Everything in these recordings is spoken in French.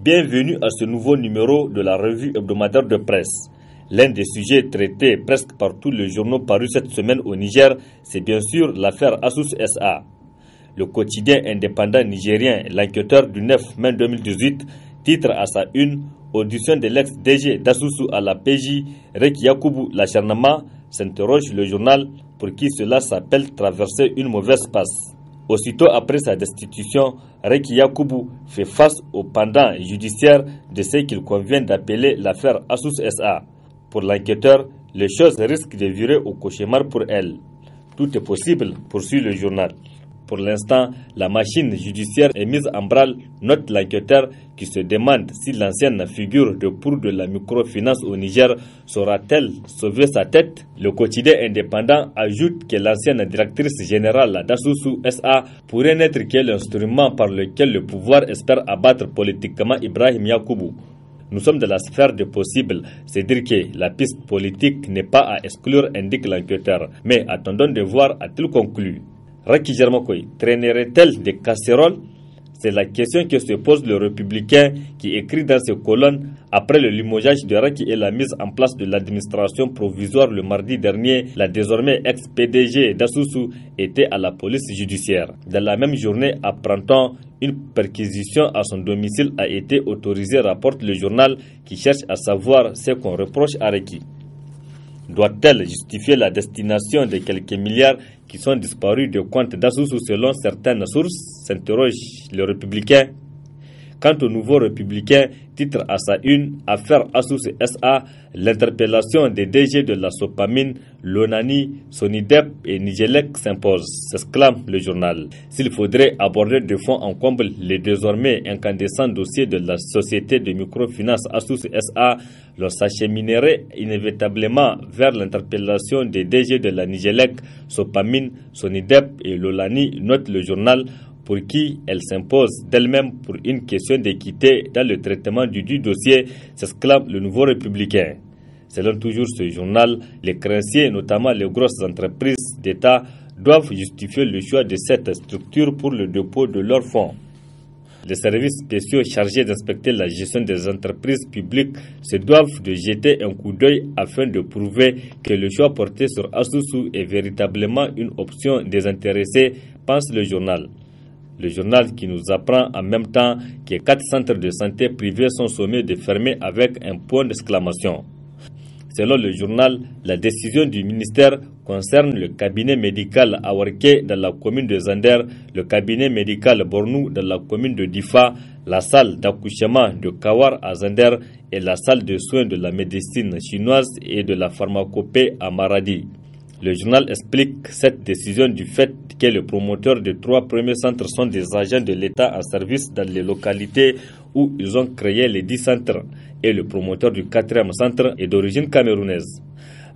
Bienvenue à ce nouveau numéro de la revue hebdomadaire de presse. L'un des sujets traités presque par tous les journaux parus cette semaine au Niger, c'est bien sûr l'affaire Asus SA. Le quotidien indépendant nigérien, l'enquêteur du 9 mai 2018, titre à sa une « Audition de l'ex-DG d'Asusu à la PJ, Reki Yakubu l'acharnement », s'interroge le journal pour qui cela s'appelle traverser une mauvaise passe. Aussitôt après sa destitution, Reki Yakubu fait face au pendant judiciaire de ce qu'il convient d'appeler l'affaire Asus SA. Pour l'enquêteur, les choses risquent de virer au cauchemar pour elle. Tout est possible, poursuit le journal. Pour l'instant, la machine judiciaire est mise en branle, note l'enquêteur qui se demande si l'ancienne figure de proue de la microfinance au Niger saura-t-elle sauver sa tête. Le quotidien indépendant ajoute que l'ancienne directrice générale d'Asusu SA pourrait n'être que l'instrument par lequel le pouvoir espère abattre politiquement Ibrahim Yakubu. Nous sommes dans la sphère des possibles, c'est-à-dire que la piste politique n'est pas à exclure, indique l'enquêteur. Mais attendons de voir, a-t-il conclu. Reki Jarmakoy traînerait-elle des casseroles? C'est la question que se pose le républicain qui écrit dans ses colonnes après le limogeage de Reki et la mise en place de l'administration provisoire le mardi dernier. La désormais ex-PDG d'Asusu était à la police judiciaire. Dans la même journée, apprend-on, une perquisition à son domicile a été autorisée, rapporte le journal qui cherche à savoir ce qu'on reproche à Reki. Doit-elle justifier la destination de quelques milliards qui sont disparus de comptes d'Asusu selon certaines sources, s'interroge le républicain. Quant au nouveau républicain, titre à sa une, affaire Asus SA, l'interpellation des DG de la Sopamine, Lonani, Sonidep et Nigelec s'impose, s'exclame le journal. S'il faudrait aborder de fond en comble les désormais incandescents dossiers de la société de microfinance Asus SA, l'on s'acheminerait inévitablement vers l'interpellation des DG de la Nigelec, Sopamine, Sonidep et Lolani, note le journal, pour qui elle s'impose d'elle-même pour une question d'équité dans le traitement du dossier, s'exclame le nouveau républicain. Selon toujours ce journal, les créanciers, notamment les grosses entreprises d'État, doivent justifier le choix de cette structure pour le dépôt de leurs fonds. Les services spéciaux chargés d'inspecter la gestion des entreprises publiques se doivent de jeter un coup d'œil afin de prouver que le choix porté sur Asusu est véritablement une option désintéressée, pense le journal. Le journal qui nous apprend en même temps que 4 centres de santé privés sont sommés de fermer avec un point d'exclamation. Selon le journal, la décision du ministère concerne le cabinet médical Awarke dans la commune de Zander, le cabinet médical Bornou dans la commune de Difa, la salle d'accouchement de Kawar à Zander et la salle de soins de la médecine chinoise et de la pharmacopée à Maradi. Le journal explique cette décision du fait que les promoteurs des 3 premiers centres sont des agents de l'État en service dans les localités où ils ont créé les 10 centres et le promoteur du 4e centre est d'origine camerounaise.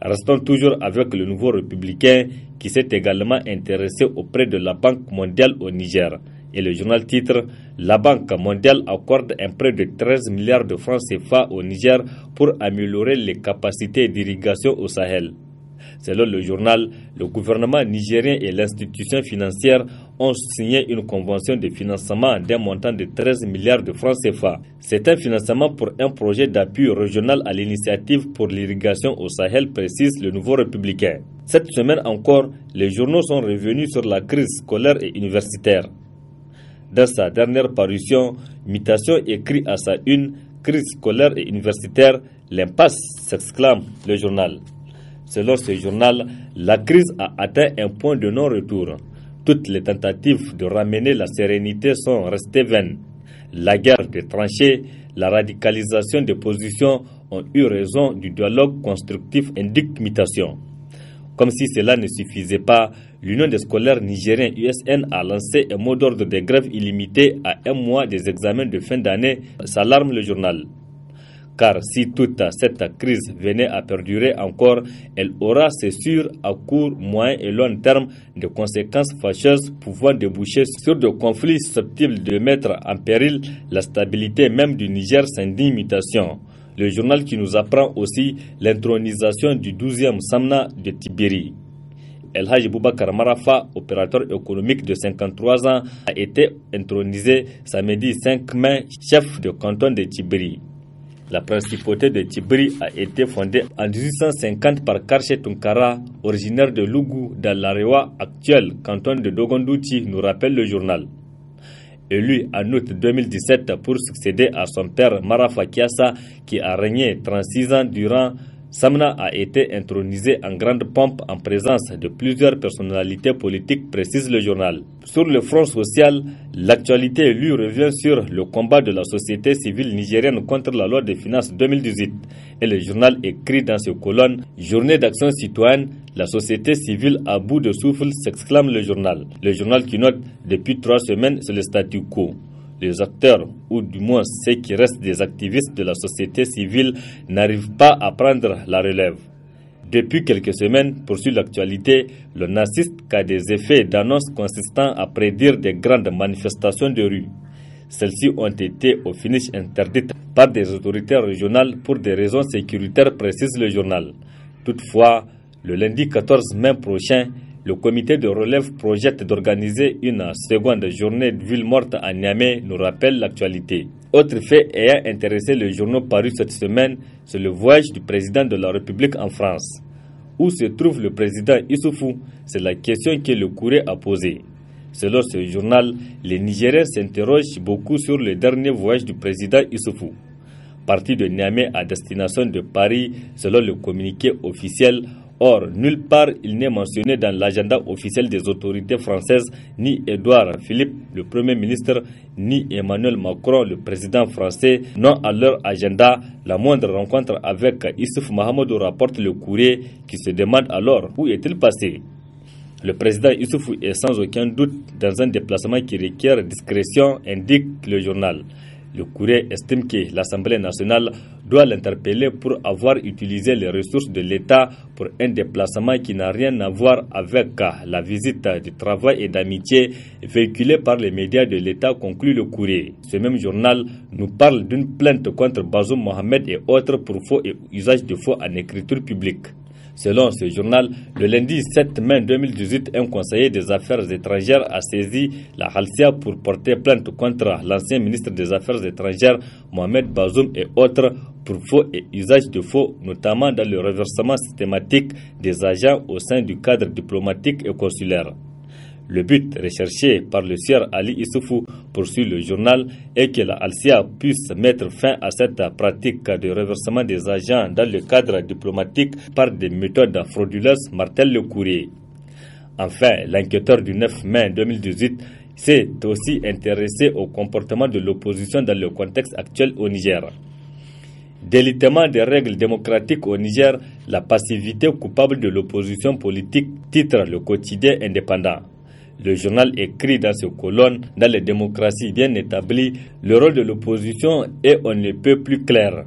Restons toujours avec le nouveau républicain qui s'est également intéressé auprès de la Banque mondiale au Niger. Et le journal titre « La Banque mondiale accorde un prêt de 13 milliards de francs CFA au Niger pour améliorer les capacités d'irrigation au Sahel ». Selon le journal, le gouvernement nigérien et l'institution financière ont signé une convention de financement d'un montant de 13 milliards de francs CFA. C'est un financement pour un projet d'appui régional à l'initiative pour l'irrigation au Sahel, précise le nouveau républicain. Cette semaine encore, les journaux sont revenus sur la crise scolaire et universitaire. Dans sa dernière parution, Mutation écrit à sa une « Crise scolaire et universitaire, l'impasse » s'exclame le journal. Selon ce journal, la crise a atteint un point de non-retour. Toutes les tentatives de ramener la sérénité sont restées vaines. La guerre des tranchées, la radicalisation des positions ont eu raison du dialogue constructif, indique Mutation. Comme si cela ne suffisait pas, l'Union des scolaires nigériens USN a lancé un mot d'ordre de grève illimité à 1 mois des examens de fin d'année, s'alarme le journal. Car si toute cette crise venait à perdurer encore, elle aura, c'est sûr, à court, moyen et long terme, des conséquences fâcheuses pouvant déboucher sur des conflits susceptibles de mettre en péril la stabilité même du Niger, s'indigne Mutation. Le journal qui nous apprend aussi l'intronisation du 12e Samna de Tibiri. El Hadji Boubacar Marafa, opérateur économique de 53 ans, a été intronisé samedi 5 mai chef de canton de Tibiri. La principauté de Tibiri a été fondée en 1850 par Karche Tunkara, originaire de Lougou, dans l'Arewa actuel, canton de Dogondouti, nous rappelle le journal. Élu en août 2017 pour succéder à son père Marafa Kiassa, qui a régné 36 ans durant, Samna a été intronisé en grande pompe en présence de plusieurs personnalités politiques, précise le journal. Sur le front social, l'actualité lui revient sur le combat de la société civile nigérienne contre la loi des finances 2018. Et le journal écrit dans ses colonnes « Journée d'action citoyenne, la société civile à bout de souffle » s'exclame le journal. Le journal qui note depuis 3 semaines sur le statu quo. Les acteurs, ou du moins ceux qui restent des activistes de la société civile, n'arrivent pas à prendre la relève. Depuis quelques semaines, poursuit l'actualité, l'on n'assiste qu'à des effets d'annonce consistant à prédire des grandes manifestations de rue. Celles-ci ont été au finish interdites par des autorités régionales pour des raisons sécuritaires, précise le journal. Toutefois, le lundi 14 mai prochain, le comité de relève projette d'organiser une seconde journée de ville morte à Niamey, nous rappelle l'actualité. Autre fait ayant intéressé les journaux parus cette semaine, c'est le voyage du président de la République en France. Où se trouve le président Issoufou? C'est la question que le Courrier a posée. Selon ce journal, les Nigériens s'interrogent beaucoup sur le dernier voyage du président Issoufou. Parti de Niamey à destination de Paris, selon le communiqué officiel. Or, nulle part il n'est mentionné dans l'agenda officiel des autorités françaises ni Édouard Philippe, le Premier ministre, ni Emmanuel Macron, le président français, n'ont à leur agenda la moindre rencontre avec Issouf Mahamadou, rapporte le Courrier, qui se demande alors où est-il passé. Le président Issoufou est sans aucun doute dans un déplacement qui requiert discrétion, indique le journal. Le Courrier estime que l'Assemblée nationale doit l'interpeller pour avoir utilisé les ressources de l'État pour un déplacement qui n'a rien à voir avec la visite du travail et d'amitié véhiculée par les médias de l'État, conclut le Courrier. Ce même journal nous parle d'une plainte contre Bazoum Mohamed et autres pour faux et usage de faux en écriture publique. Selon ce journal, le lundi 7 mai 2018, un conseiller des Affaires étrangères a saisi la Halcia pour porter plainte contre l'ancien ministre des Affaires étrangères Mohamed Bazoum et autres pour faux et usage de faux, notamment dans le reversement systématique des agents au sein du cadre diplomatique et consulaire. Le but recherché par le sieur Ali Issoufou, poursuit le journal, est que la Halcia puisse mettre fin à cette pratique de reversement des agents dans le cadre diplomatique par des méthodes frauduleuses, martèle le Courrier. Enfin, l'enquêteur du 9 mai 2018 s'est aussi intéressé au comportement de l'opposition dans le contexte actuel au Niger. Délitement des règles démocratiques au Niger, la passivité coupable de l'opposition politique, titre le quotidien indépendant. Le journal écrit dans ses colonnes, dans les démocraties bien établies, le rôle de l'opposition est on ne peut plus clair.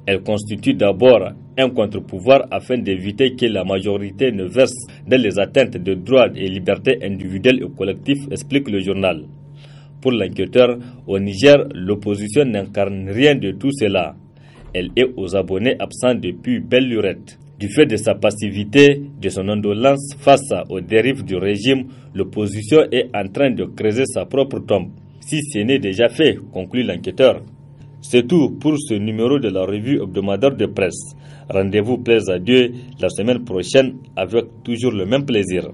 Elle constitue d'abord un contre-pouvoir afin d'éviter que la majorité ne verse dans les atteintes de droits et libertés individuelles et collectives, explique le journal. Pour l'enquêteur, au Niger, l'opposition n'incarne rien de tout cela. Elle est aux abonnés absents depuis belle lurette. Du fait de sa passivité, de son indolence face aux dérives du régime, l'opposition est en train de creuser sa propre tombe. Si ce n'est déjà fait, conclut l'enquêteur. C'est tout pour ce numéro de la revue hebdomadaire de presse. Rendez-vous plaise à Dieu la semaine prochaine avec toujours le même plaisir.